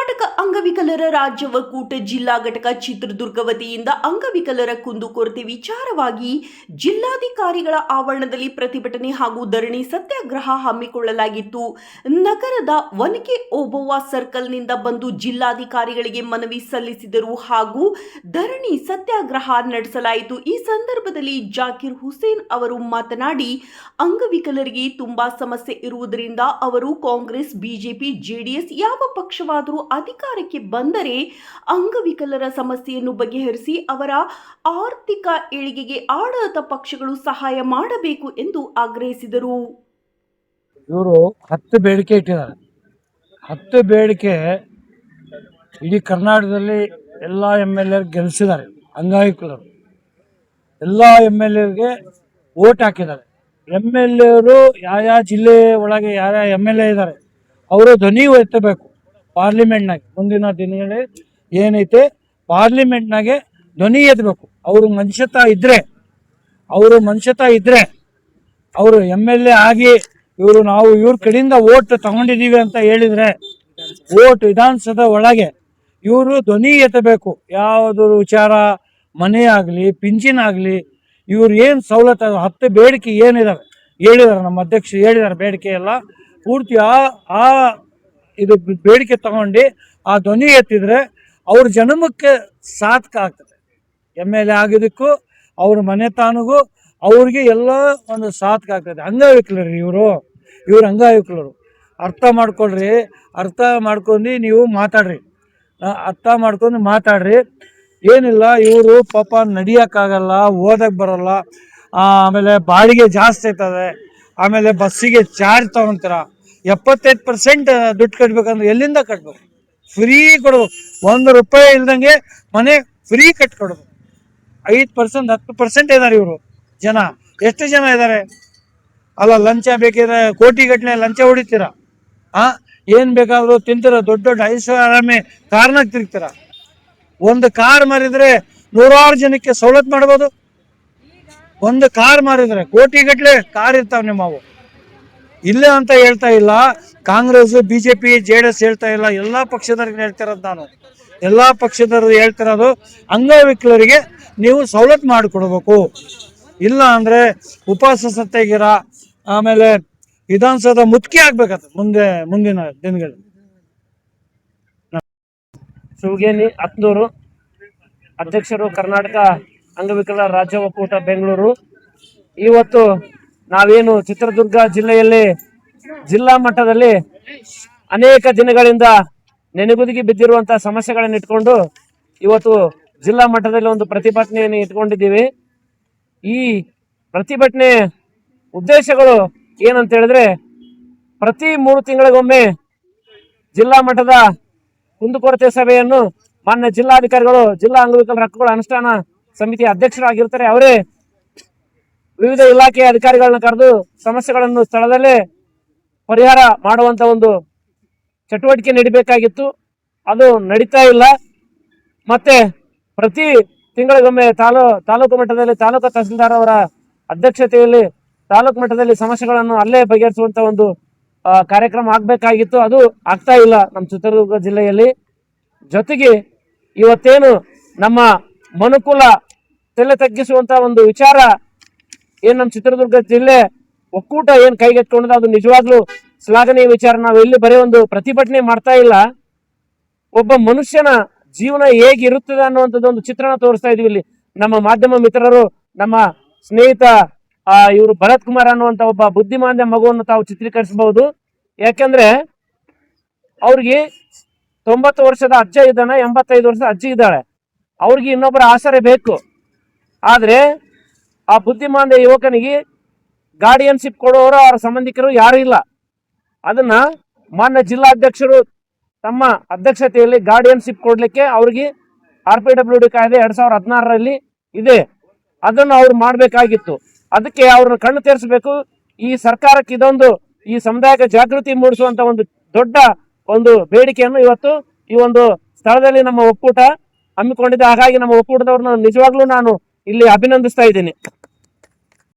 ಕರ್ನಾಟಕ ಅಂಗವಿಕಲರ ರಾಜ್ಯ ಒಕ್ಕೂಟ ಜಿಲ್ಲಾ ಘಟಕ ಚಿತ್ರದುರ್ಗ ವತಿಯಿಂದ ಅಂಗವಿಕಲರ ಕುಂದುಕೊರತೆ ವಿಚಾರವಾಗಿ ಜಿಲ್ಲಾಧಿಕಾರಿಗಳ ಆವರಣದಲ್ಲಿ ಪ್ರತಿಭಟನೆ ಹಾಗೂ ಧರಣಿ ಸತ್ಯಾಗ್ರಹ ಹಮ್ಮಿಕೊಳ್ಳಲಾಗಿತ್ತು. ನಗರದ ಒನಕೆ ಓಬವ್ವ ಸರ್ಕಲ್ನಿಂದ ಬಂದು ಜಿಲ್ಲಾಧಿಕಾರಿಗಳಿಗೆ ಮನವಿ ಸಲ್ಲಿಸಿದರು ಹಾಗೂ ಧರಣಿ ಸತ್ಯಾಗ್ರಹ ನಡೆಸಲಾಯಿತು. ಈ ಸಂದರ್ಭದಲ್ಲಿ ಜಾಕಿರ್ ಹುಸೇನ್ ಅವರು ಮಾತನಾಡಿ, ಅಂಗವಿಕಲರಿಗೆ ತುಂಬಾ ಸಮಸ್ಯೆ ಇರುವುದರಿಂದ ಅವರು ಕಾಂಗ್ರೆಸ್, ಬಿಜೆಪಿ, ಜೆಡಿಎಸ್ ಯಾವ ಪಕ್ಷವಾದರೂ ಅಧಿಕಾರಕ್ಕೆ ಬಂದರೆ ಅಂಗವಿಕಲರ ಸಮಸ್ಯೆಯನ್ನು ಬಗೆಹರಿಸಿ ಅವರ ಆರ್ಥಿಕ ಏಳಿಗೆಗೆ ಆಡಳಿತ ಪಕ್ಷಗಳು ಸಹಾಯ ಮಾಡಬೇಕು ಎಂದು ಆಗ್ರಹಿಸಿದರು. ಇವರು 10 ಬೇಡಿಕೆ ಇಟ್ಟಿದ್ದಾರೆ. 10 ಬೇಡಿಕೆ ಇಡೀ ಕರ್ನಾಟಕದಲ್ಲಿ ಎಲ್ಲ MLA ಗೆಲ್ಲಿಸಿದ್ದಾರೆ. ಅಂಗವಿಕಲರು ಎಲ್ಲ MLA ವೋಟ್ ಹಾಕಿದ್ದಾರೆ. MLA ಯಾವ ಜಿಲ್ಲೆ ಒಳಗೆ ಯಾರ MLA ಇದ್ದಾರೆ ಅವರು ಧ್ವನಿ ಎತ್ತಬೇಕು. ಪಾರ್ಲಿಮೆಂಟ್ನಾಗೆ ಮುಂದಿನ ದಿನಗಳಲ್ಲಿ ಏನೈತೆ ಪಾರ್ಲಿಮೆಂಟ್ನಾಗೆ ಧ್ವನಿ ಎತ್ತಬೇಕು. ಅವರು ಮನುಷ್ಯತಾ ಇದ್ರೆ ಅವರು MLA ಆಗಿ ನಾವು ಇವ್ರ ಕಡೆಯಿಂದ ವೋಟ್ ತಗೊಂಡಿದ್ದೀವಿ ಅಂತ ಹೇಳಿದ್ರೆ ವೋಟ್ ವಿಧಾನಸಭೆ ಒಳಗೆ ಇವರು ಧ್ವನಿ ಎತ್ತಬೇಕು. ಯಾವುದು ವಿಚಾರ ಮನೆ ಆಗಲಿ ಪಿಂಚಿನ್ ಆಗಲಿ ಇವ್ರು ಏನು ಸವಲತ್ತು 10 ಬೇಡಿಕೆ ಏನಿದಾವೆ ಹೇಳಿದ್ದಾರೆ. ನಮ್ಮ ಅಧ್ಯಕ್ಷರು ಹೇಳಿದ್ದಾರೆ. ಬೇಡಿಕೆ ಎಲ್ಲ ಪೂರ್ತಿ ಆ ಇದು ಬೇಡಿಕೆ ತಗೊಂಡು ಆ ಧ್ವನಿ ಎತ್ತಿದ್ರೆ ಅವ್ರ ಜನ್ಮಕ್ಕೆ ಸಾರ್ಥಕ ಆಗ್ತದೆ. MLA ಆಗೋದಕ್ಕೂ ಅವ್ರ ಮನೆತಾನಿಗೂ ಅವ್ರಿಗೆ ಎಲ್ಲ ಒಂದು ಸಾರ್ಥಕ ಆಗ್ತದೆ. ಅಂಗವಿಕಲರು ಇವರು ಅಂಗವಿಕಲರು ಅರ್ಥ ಮಾಡ್ಕೊಳ್ರಿ. ಅರ್ಥ ಮಾಡ್ಕೊಂಡು ನೀವು ಮಾತಾಡ್ರಿ. ಏನಿಲ್ಲ, ಇವರು ಪಾಪ ನಡಿಯೋಕ್ಕಾಗಲ್ಲ, ಓದಕ್ಕೆ ಬರೋಲ್ಲ, ಆಮೇಲೆ ಬಾಡಿಗೆ ಜಾಸ್ತಿ ಆಗ್ತದೆ, ಆಮೇಲೆ ಬಸ್ಸಿಗೆ ಚಾರ್ಜ್ ತಗೊಂತೀರ. 75% ದುಡ್ಡು ಕಟ್ಬೇಕಂದ್ರೆ ಎಲ್ಲಿಂದ ಕಟ್ಬೇಕು? ಫ್ರೀ ಕೊಡ್ಬೇಕು. 1 ರೂಪಾಯಿ ಇಲ್ದಂಗೆ ಮನೆ ಫ್ರೀ ಕಟ್ಕೊಡ್ಬೇಕು. 5% 10% ಇದ್ದಾರೆ ಇವರು ಜನ. ಎಷ್ಟು ಜನ ಇದ್ದಾರೆ? ಅಲ್ಲ, ಲಂಚ ಬೇಕಿದ್ರೆ ಕೋಟಿಗಟ್ಟಲೆ ಲಂಚ ಹೊಡಿತೀರ. ಏನು ಬೇಕಾದರೂ ತಿಂತೀರ. ದೊಡ್ಡ ಐಷಾರಾಮಿ ಕಾರ್ನಾಗ ತಿರುಗ್ತೀರ. ಒಂದು ಕಾರ್ ಮಾರಿದ್ರೆ 100 ಜನಕ್ಕೆ ಸವಲತ್ತು ಮಾಡ್ಬೋದು. ಒಂದು ಕಾರ್ ಮಾರಿದ್ರೆ ಕೋಟಿಗಟ್ಟಲೆ ಕಾರ್ ಇರ್ತಾವೆ ನಿಮ್ಮವು. ಇಲ್ಲ ಅಂತ ಹೇಳ್ತಾ ಇಲ್ಲ. ಕಾಂಗ್ರೆಸ್, ಬಿಜೆಪಿ, JDS ಹೇಳ್ತಾ ಇಲ್ಲ. ಎಲ್ಲ ಪಕ್ಷದವ್ರಿಗೆ ಹೇಳ್ತಿರೋದು ನಾನು. ಎಲ್ಲ ಪಕ್ಷದವ್ರು ಹೇಳ್ತಿರೋದು ಅಂಗವಿಕಲರಿಗೆ ನೀವು ಸವಲತ್ತು ಮಾಡಿಕೊಡ್ಬೇಕು. ಇಲ್ಲ ಅಂದರೆ ಉಪವಾಸ ಸತ್ಯಾಗ್ರಹ, ಆಮೇಲೆ ವಿಧಾನಸೌಧ ಮುತ್ಕಿ ಆಗ್ಬೇಕಂತ ಮುಂದಿನ ದಿನಗಳು. ಶಿವಗೇನಿ ಹತ್ನೂರು, ಅಧ್ಯಕ್ಷರು ಕರ್ನಾಟಕ ಅಂಗವಿಕಲರ ರಾಜ್ಯ ಒಕ್ಕೂಟ ಬೆಂಗಳೂರು. ಇವತ್ತು ನಾವೇನು ಚಿತ್ರದುರ್ಗ ಜಿಲ್ಲೆಯಲ್ಲಿ ಜಿಲ್ಲಾ ಮಟ್ಟದಲ್ಲಿ ಅನೇಕ ದಿನಗಳಿಂದ ನೆನೆಗುದಿಗೆ ಬಿದ್ದಿರುವಂತಹ ಸಮಸ್ಯೆಗಳನ್ನು ಇಟ್ಕೊಂಡು ಇವತ್ತು ಜಿಲ್ಲಾ ಮಟ್ಟದಲ್ಲಿ ಒಂದು ಪ್ರತಿಭಟನೆಯನ್ನು ಇಟ್ಕೊಂಡಿದ್ದೀವಿ. ಈ ಪ್ರತಿಭಟನೆ ಉದ್ದೇಶಗಳು ಏನಂತ ಹೇಳಿದ್ರೆ, ಪ್ರತಿ 3 ತಿಂಗಳಿಗೊಮ್ಮೆ ಜಿಲ್ಲಾ ಮಟ್ಟದ ಕುಂದುಕೊರತೆ ಸಭೆಯನ್ನು ಮಾನ್ಯ ಜಿಲ್ಲಾಧಿಕಾರಿಗಳು, ಜಿಲ್ಲಾ ಅಂಗವಿಕಲರ ಹಕ್ಕುಗಳ ಅನುಷ್ಠಾನ ಸಮಿತಿ ಅಧ್ಯಕ್ಷರಾಗಿರ್ತಾರೆ. ಅವರೇ ವಿವಿಧ ಇಲಾಖೆಯ ಅಧಿಕಾರಿಗಳನ್ನ ಕರೆದು ಸಮಸ್ಯೆಗಳನ್ನು ಸ್ಥಳದಲ್ಲೇ ಪರಿಹಾರ ಮಾಡುವಂತ ಒಂದು ಚಟುವಟಿಕೆ ನಡಿಬೇಕಾಗಿತ್ತು. ಅದು ನಡೀತಾ ಇಲ್ಲ. ಮತ್ತೆ ಪ್ರತಿ ತಿಂಗಳಿಗೊಮ್ಮೆ ತಾಲೂಕು ಮಟ್ಟದಲ್ಲಿ ತಾಲೂಕು ತಹಸೀಲ್ದಾರ್ ಅವರ ಅಧ್ಯಕ್ಷತೆಯಲ್ಲಿ ತಾಲೂಕು ಮಟ್ಟದಲ್ಲಿ ಸಮಸ್ಯೆಗಳನ್ನು ಅಲ್ಲೇ ಬಗೆಹರಿಸುವಂತ ಒಂದು ಕಾರ್ಯಕ್ರಮ ಆಗ್ಬೇಕಾಗಿತ್ತು. ಅದು ಆಗ್ತಾ ಇಲ್ಲ ನಮ್ಮ ಚಿತ್ರದುರ್ಗ ಜಿಲ್ಲೆಯಲ್ಲಿ. ಜೊತೆಗೆ ಇವತ್ತೇನು ನಮ್ಮ ಮನುಕುಲ ತಲೆ ತಗ್ಗಿಸುವಂತ ಒಂದು ವಿಚಾರ ಏನ್ ನಮ್ಮ ಚಿತ್ರದುರ್ಗ ಜಿಲ್ಲೆ ಒಕ್ಕೂಟ ಏನ್ ಕೈಗೆತ್ಕೊಂಡಿದೆ, ಅದು ನಿಜವಾಗ್ಲೂ ಶ್ಲಾಘನೀಯ ವಿಚಾರ. ನಾವು ಎಲ್ಲಿ ಬರೀ ಒಂದು ಪ್ರತಿಭಟನೆ ಮಾಡ್ತಾ ಇಲ್ಲ, ಒಬ್ಬ ಮನುಷ್ಯನ ಜೀವನ ಹೇಗಿರುತ್ತದೆ ಅನ್ನುವಂಥದ್ದು ಒಂದು ಚಿತ್ರಣ ತೋರಿಸ್ತಾ ಇದೀವಿ ಇಲ್ಲಿ. ನಮ್ಮ ಮಾಧ್ಯಮ ಮಿತ್ರರು, ನಮ್ಮ ಸ್ನೇಹಿತ ಇವರು ಭರತ್ ಕುಮಾರ್ ಅನ್ನುವಂತ ಒಬ್ಬ ಬುದ್ಧಿಮಾಂದ್ಯ ಮಗುವನ್ನು ತಾವು ಚಿತ್ರೀಕರಿಸಬಹುದು. ಯಾಕೆಂದ್ರೆ ಅವ್ರಿಗೆ 90 ವರ್ಷದ ಅಜ್ಜ ಇದ್ದಾನೆ, 85 ವರ್ಷದ ಅಜ್ಜಿ ಇದ್ದಾಳೆ. ಅವ್ರಿಗೆ ಇನ್ನೊಬ್ಬರ ಆಸರೆ ಬೇಕು. ಆದ್ರೆ ಆ ಬುದ್ಧಿಮಾಂದ್ಯ ಯುವಕನಿಗೆ ಗಾರ್ಡಿಯನ್ಶಿಪ್ ಕೊಡೋರು ಅವರ ಸಂಬಂಧಿಕರು ಯಾರು ಇಲ್ಲ. ಅದನ್ನ ಮಾನ್ಯ ಜಿಲ್ಲಾಧ್ಯಕ್ಷರು ತಮ್ಮ ಅಧ್ಯಕ್ಷತೆಯಲ್ಲಿ ಗಾರ್ಡಿಯನ್ಶಿಪ್ ಕೊಡ್ಲಿಕ್ಕೆ ಅವ್ರಿಗೆ RPWD ಕಾಯ್ದೆ 2016ರಲ್ಲಿ ಇದೆ. ಅದನ್ನು ಅವ್ರು ಮಾಡ್ಬೇಕಾಗಿತ್ತು. ಅದಕ್ಕೆ ಅವ್ರನ್ನ ಕಣ್ಣು ತೆರೆಸಬೇಕು. ಈ ಸರ್ಕಾರಕ್ಕೆ ಇದೊಂದು ಈ ಸಮುದಾಯಕ್ಕೆ ಜಾಗೃತಿ ಮೂಡಿಸುವಂತ ಒಂದು ದೊಡ್ಡ ಒಂದು ಬೇಡಿಕೆಯನ್ನು ಇವತ್ತು ಈ ಒಂದು ಸ್ಥಳದಲ್ಲಿ ನಮ್ಮ ಒಕ್ಕೂಟ ಹಮ್ಮಿಕೊಂಡಿದೆ. ಹಾಗಾಗಿ ನಮ್ಮ ಒಕ್ಕೂಟದವ್ರನ್ನ ನಿಜವಾಗ್ಲೂ ನಾನು ಇಲ್ಲಿ ಅಭಿನಂದಿಸ್ತಾ ಇದ್ದೀನಿ.